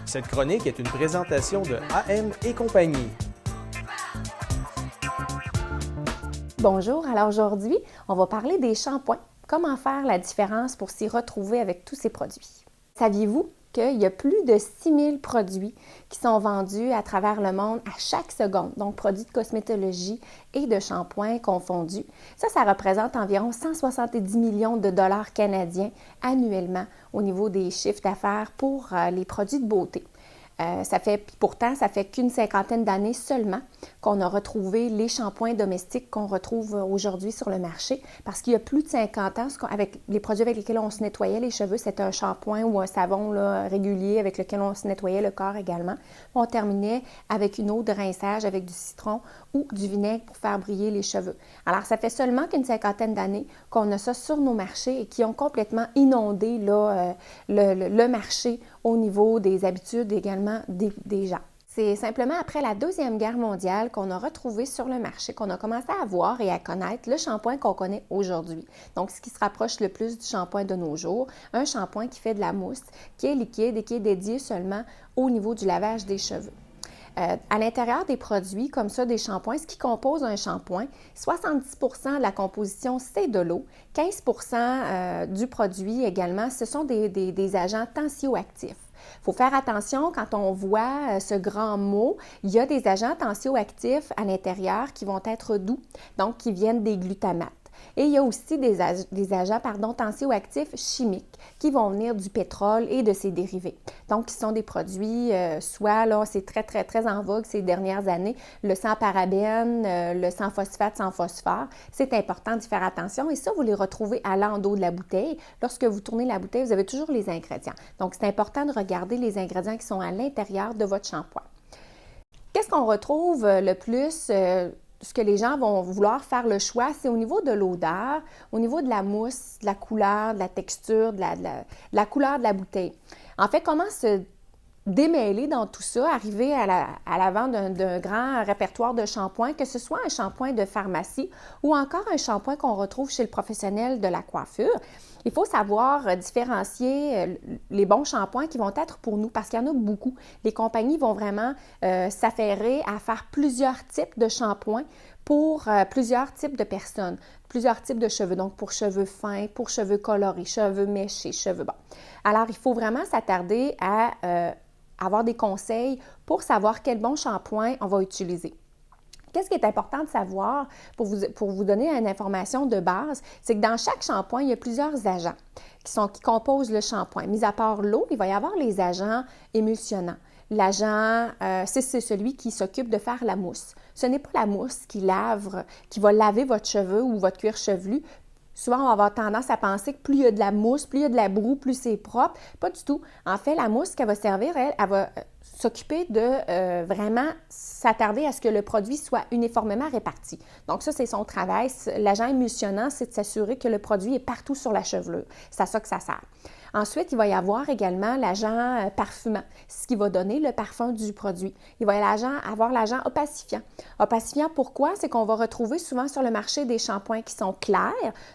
Cette chronique est une présentation de AM et compagnie. Bonjour, alors aujourd'hui, on va parler des shampoings. Comment faire la différence pour s'y retrouver avec tous ces produits? Saviez-vous qu'il y a plus de 6000 produits qui sont vendus à travers le monde à chaque seconde, donc produits de cosmétologie et de shampoing confondus. Ça représente environ 170 millions de dollars canadiens annuellement au niveau des chiffres d'affaires pour les produits de beauté. Pourtant, ça fait qu'une cinquantaine d'années seulement qu'on a retrouvé les shampoings domestiques qu'on retrouve aujourd'hui sur le marché parce qu'il y a plus de 50 ans, avec les produits avec lesquels on se nettoyait les cheveux, c'était un shampoing ou un savon régulier avec lequel on se nettoyait le corps également. On terminait avec une eau de rinçage avec du citron ou du vinaigre pour faire briller les cheveux. Alors, ça fait seulement qu'une cinquantaine d'années qu'on a ça sur nos marchés et qui ont complètement inondé le marché au niveau des habitudes également des gens. C'est simplement après la Deuxième Guerre mondiale qu'on a retrouvé sur le marché, qu'on a commencé à voir et à connaître le shampoing qu'on connaît aujourd'hui. Donc, ce qui se rapproche le plus du shampoing de nos jours, un shampoing qui fait de la mousse, qui est liquide et qui est dédié seulement au niveau du lavage des cheveux. À l'intérieur des produits, comme ça, des shampoings, ce qui compose un shampoing, 70 de la composition, c'est de l'eau. 15 du produit également, ce sont des agents tensioactifs. Il faut faire attention quand on voit ce grand mot, il y a des agents tensioactifs à l'intérieur qui vont être doux, donc qui viennent des glutamates. Et il y a aussi des agents tensioactifs chimiques qui vont venir du pétrole et de ses dérivés. Donc, qui sont des produits, soit, là, c'est très, très, très en vogue ces dernières années, le sans parabène, le sans phosphate, sans phosphore. C'est important d'y faire attention et ça, vous les retrouvez à l'endos de la bouteille. Lorsque vous tournez la bouteille, vous avez toujours les ingrédients. Donc, c'est important de regarder les ingrédients qui sont à l'intérieur de votre shampoing. Qu'est-ce qu'on retrouve le plus? Ce que les gens vont vouloir faire le choix, c'est au niveau de l'odeur, au niveau de la mousse, de la couleur, de la texture, de la couleur de la bouteille. En fait, comment se démêler dans tout ça, arriver à l'avant d'un grand répertoire de shampoings, que ce soit un shampoing de pharmacie ou encore un shampoing qu'on retrouve chez le professionnel de la coiffure. Il faut savoir différencier les bons shampoings qui vont être pour nous parce qu'il y en a beaucoup. Les compagnies vont vraiment s'affairer à faire plusieurs types de shampoings pour plusieurs types de personnes, plusieurs types de cheveux, donc pour cheveux fins, pour cheveux colorés, cheveux méchés, cheveux bas. Alors, il faut vraiment s'attarder à avoir des conseils pour savoir quel bon shampoing on va utiliser. Qu'est-ce qui est important de savoir pour vous donner une information de base, c'est que dans chaque shampoing, il y a plusieurs agents qui composent le shampoing. Mis à part l'eau, il va y avoir les agents émulsionnants. L'agent, c'est celui qui s'occupe de faire la mousse. Ce n'est pas la mousse qui va laver votre cheveu ou votre cuir chevelu. Souvent, on va avoir tendance à penser que plus il y a de la mousse, plus il y a de la broue, plus c'est propre. Pas du tout. En fait, la mousse qu'elle va servir, elle va s'occuper de vraiment s'attarder à ce que le produit soit uniformément réparti. Donc ça, c'est son travail. L'agent émulsionnant, c'est de s'assurer que le produit est partout sur la chevelure. C'est à ça que ça sert. Ensuite, il va y avoir également l'agent parfumant, ce qui va donner le parfum du produit. Il va y avoir l'agent opacifiant. Opacifiant, pourquoi? C'est qu'on va retrouver souvent sur le marché des shampoings qui sont clairs.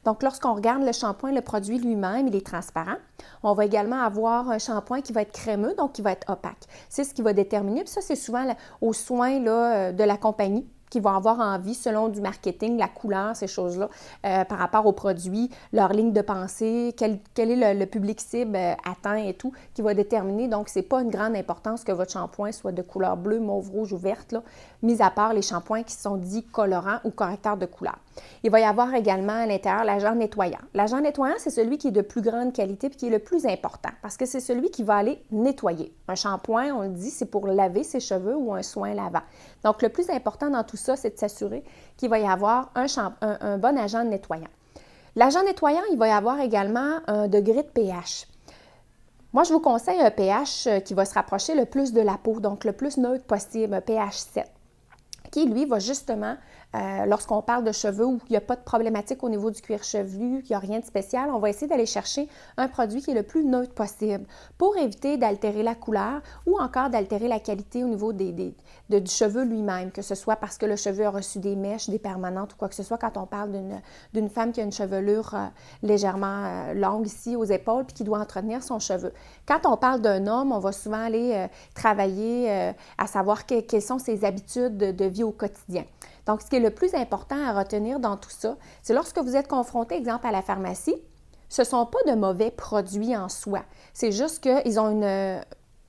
Donc, lorsqu'on regarde le shampoing, le produit lui-même, il est transparent. On va également avoir un shampoing qui va être crémeux, donc qui va être opaque. C'est ce qui va déterminer. Puis ça, c'est souvent aux soins de la compagnie qui vont avoir envie, selon du marketing, la couleur, ces choses-là, par rapport aux produits, leur ligne de pensée, quel est le public cible atteint et tout, qui va déterminer. Donc, ce n'est pas une grande importance que votre shampoing soit de couleur bleue, mauve, rouge ou verte, là, mis à part les shampoings qui sont dits colorants ou correcteurs de couleur. Il va y avoir également à l'intérieur l'agent nettoyant. L'agent nettoyant, c'est celui qui est de plus grande qualité et qui est le plus important parce que c'est celui qui va aller nettoyer. Un shampoing, on le dit, c'est pour laver ses cheveux ou un soin lavant. Donc, le plus important dans tout ça, c'est de s'assurer qu'il va y avoir un bon agent nettoyant. L'agent nettoyant, il va y avoir également un degré de pH. Moi, je vous conseille un pH qui va se rapprocher le plus de la peau, donc le plus neutre possible, un pH 7, qui, lui, va justement lorsqu'on parle de cheveux où il n'y a pas de problématique au niveau du cuir chevelu, il n'y a rien de spécial, on va essayer d'aller chercher un produit qui est le plus neutre possible pour éviter d'altérer la couleur ou encore d'altérer la qualité au niveau du cheveu lui-même, que ce soit parce que le cheveu a reçu des mèches, des permanentes ou quoi que ce soit, quand on parle d'une femme qui a une chevelure légèrement longue ici aux épaules puis qui doit entretenir son cheveu. Quand on parle d'un homme, on va souvent aller travailler à savoir quelles sont ses habitudes de vie au quotidien. Donc, ce qui est le plus important à retenir dans tout ça, c'est lorsque vous êtes confronté, exemple, à la pharmacie, ce ne sont pas de mauvais produits en soi. C'est juste qu'ils ont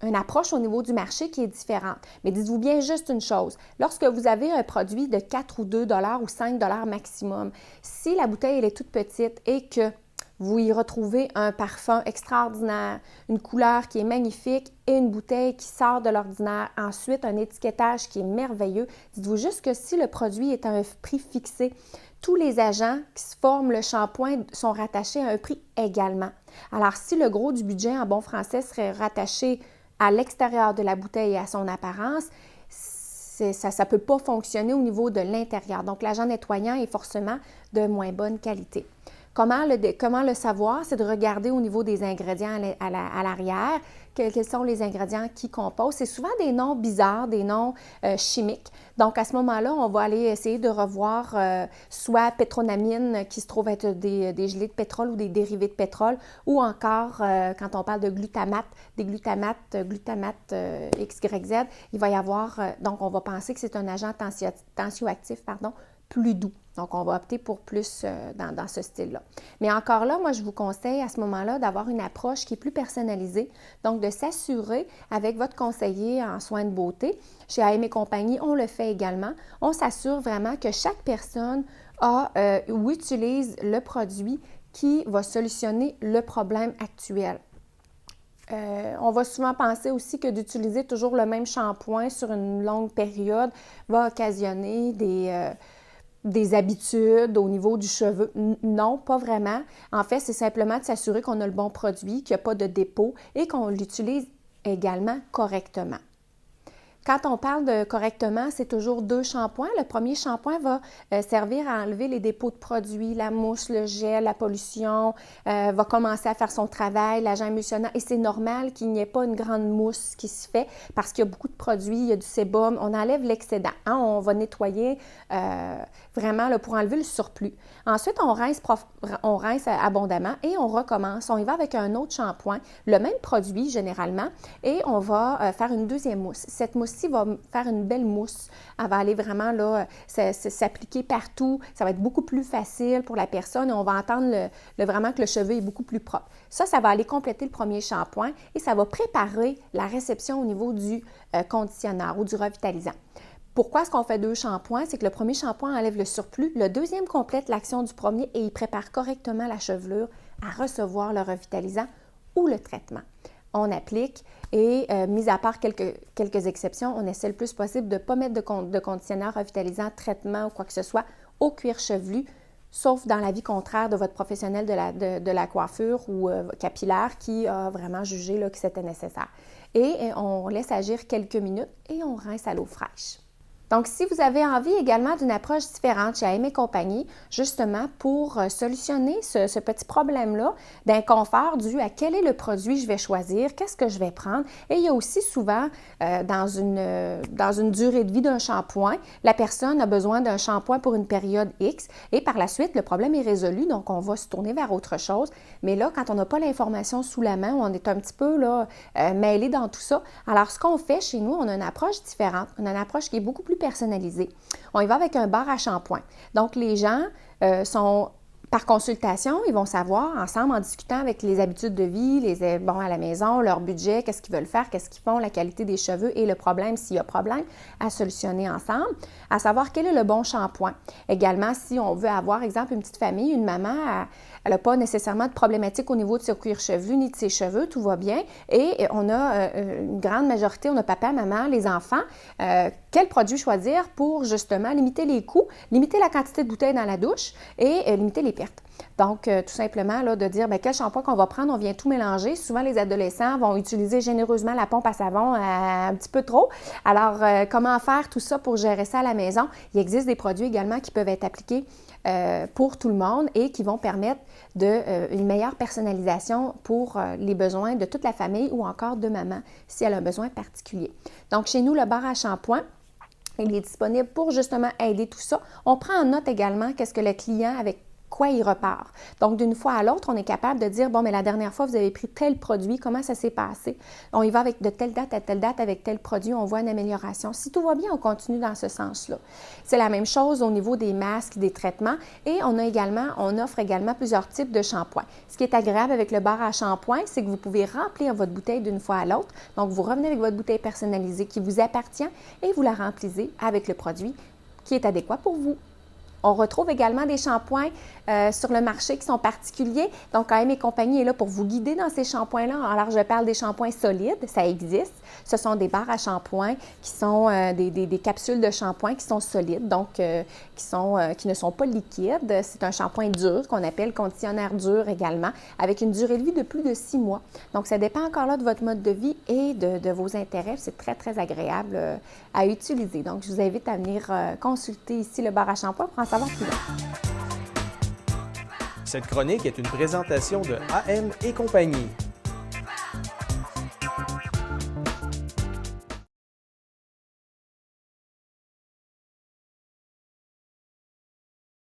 une approche au niveau du marché qui est différente. Mais dites-vous bien juste une chose, lorsque vous avez un produit de 4 ou 2 $ ou 5 $ maximum, si la bouteille elle est toute petite et que vous y retrouvez un parfum extraordinaire, une couleur qui est magnifique et une bouteille qui sort de l'ordinaire. Ensuite, un étiquetage qui est merveilleux. Dites-vous juste que si le produit est à un prix fixé, tous les agents qui se forment le shampoing sont rattachés à un prix également. Alors, si le gros du budget en bon français serait rattaché à l'extérieur de la bouteille et à son apparence, ça ne peut pas fonctionner au niveau de l'intérieur. Donc, l'agent nettoyant est forcément de moins bonne qualité. Comment le savoir? C'est de regarder au niveau des ingrédients à l'arrière, quels sont les ingrédients qui composent. C'est souvent des noms bizarres, des noms chimiques. Donc, à ce moment-là, on va aller essayer de revoir soit pétronamine, qui se trouve être des gelées de pétrole ou des dérivés de pétrole, ou encore, quand on parle de glutamate, des glutamate XYZ, il va y avoir, donc on va penser que c'est un agent tensioactif, plus doux. Donc, on va opter pour plus dans ce style-là. Mais encore là, moi, je vous conseille à ce moment-là d'avoir une approche qui est plus personnalisée. Donc, de s'assurer avec votre conseiller en soins de beauté. Chez A.M. & compagnie, on le fait également. On s'assure vraiment que chaque personne a ou utilise le produit qui va solutionner le problème actuel. On va souvent penser aussi que d'utiliser toujours le même shampoing sur une longue période va occasionner des habitudes au niveau du cheveu. Non, pas vraiment. En fait, c'est simplement de s'assurer qu'on a le bon produit, qu'il n'y a pas de dépôt et qu'on l'utilise également correctement. Quand on parle de correctement, c'est toujours 2 shampoings. Le premier shampoing va servir à enlever les dépôts de produits, la mousse, le gel, la pollution, va commencer à faire son travail, l'agent émulsionnant. Et c'est normal qu'il n'y ait pas une grande mousse qui se fait parce qu'il y a beaucoup de produits, il y a du sébum, on enlève l'excédent. Hein? On va nettoyer vraiment là, pour enlever le surplus. Ensuite, on rince abondamment et on recommence. On y va avec un autre shampoing, le même produit généralement, et on va faire une deuxième mousse. Cette mousse-ci va faire une belle mousse. Elle va aller vraiment là, s'appliquer partout. Ça va être beaucoup plus facile pour la personne et on va entendre vraiment que le cheveu est beaucoup plus propre. Ça va aller compléter le premier shampoing et ça va préparer la réception au niveau du conditionneur ou du revitalisant. Pourquoi est-ce qu'on fait 2 shampoings? C'est que le premier shampoing enlève le surplus, le deuxième complète l'action du premier et il prépare correctement la chevelure à recevoir le revitalisant ou le traitement. On applique et, mis à part quelques exceptions, on essaie le plus possible de ne pas mettre de conditionneur, revitalisant, traitement ou quoi que ce soit au cuir chevelu, sauf dans l'avis contraire de votre professionnel de la coiffure ou capillaire qui a vraiment jugé là, que c'était nécessaire. Et on laisse agir quelques minutes et on rince à l'eau fraîche. Donc, si vous avez envie également d'une approche différente chez A.M. & compagnie, justement pour solutionner ce petit problème-là d'inconfort dû à quel est le produit que je vais choisir, qu'est-ce que je vais prendre. Et il y a aussi souvent, dans une durée de vie d'un shampoing, la personne a besoin d'un shampoing pour une période X et par la suite, le problème est résolu, donc on va se tourner vers autre chose. Mais là, quand on n'a pas l'information sous la main, on est un petit peu là, mêlé dans tout ça. Alors, ce qu'on fait chez nous, on a une approche différente, on a une approche qui est beaucoup plus personnalisé. On y va avec un bar à shampoing. Donc, les gens sont par consultation, ils vont savoir ensemble en discutant avec les habitudes de vie, à la maison, leur budget, qu'est-ce qu'ils veulent faire, qu'est-ce qu'ils font, la qualité des cheveux et le problème, s'il y a problème, à solutionner ensemble, à savoir quel est le bon shampoing. Également, si on veut avoir, exemple, une petite famille, une maman, elle n'a pas nécessairement de problématique au niveau de son cuir chevelu ni de ses cheveux, tout va bien. Et on a une grande majorité, on a papa, maman, les enfants. Quel produit choisir pour justement limiter les coûts, limiter la quantité de bouteilles dans la douche et limiter les pertes. Donc, tout simplement, là, de dire quel shampoing qu'on va prendre, on vient tout mélanger. Souvent, les adolescents vont utiliser généreusement la pompe à savon un petit peu trop. Alors, comment faire tout ça pour gérer ça à la maison? Il existe des produits également qui peuvent être appliqués pour tout le monde et qui vont permettre une meilleure personnalisation pour les besoins de toute la famille ou encore de maman si elle a un besoin particulier. Donc, chez nous, le bar à shampoing, il est disponible pour justement aider tout ça. On prend en note également qu'est-ce que le client, avec quoi il repart. Donc, d'une fois à l'autre, on est capable de dire, bon, mais la dernière fois, vous avez pris tel produit, comment ça s'est passé? On y va avec de telle date à telle date avec tel produit, on voit une amélioration. Si tout va bien, on continue dans ce sens-là. C'est la même chose au niveau des masques, des traitements et on offre également plusieurs types de shampoings. Ce qui est agréable avec le bar à shampoing, c'est que vous pouvez remplir votre bouteille d'une fois à l'autre. Donc, vous revenez avec votre bouteille personnalisée qui vous appartient et vous la remplissez avec le produit qui est adéquat pour vous. On retrouve également des shampoings sur le marché qui sont particuliers. Donc, AM et compagnie est là pour vous guider dans ces shampoings-là. Alors, je parle des shampoings solides, ça existe. Ce sont des barres à shampoing qui sont des capsules de shampoing qui sont solides, donc qui ne sont pas liquides. C'est un shampoing dur qu'on appelle conditionnaire dur également, avec une durée de vie de plus de 6 mois. Donc, ça dépend encore là de votre mode de vie et de vos intérêts. C'est très, très agréable à utiliser. Donc, je vous invite à venir consulter ici le bar à shampoing pour en savoir plus long. Cette chronique est une présentation de AM et compagnie.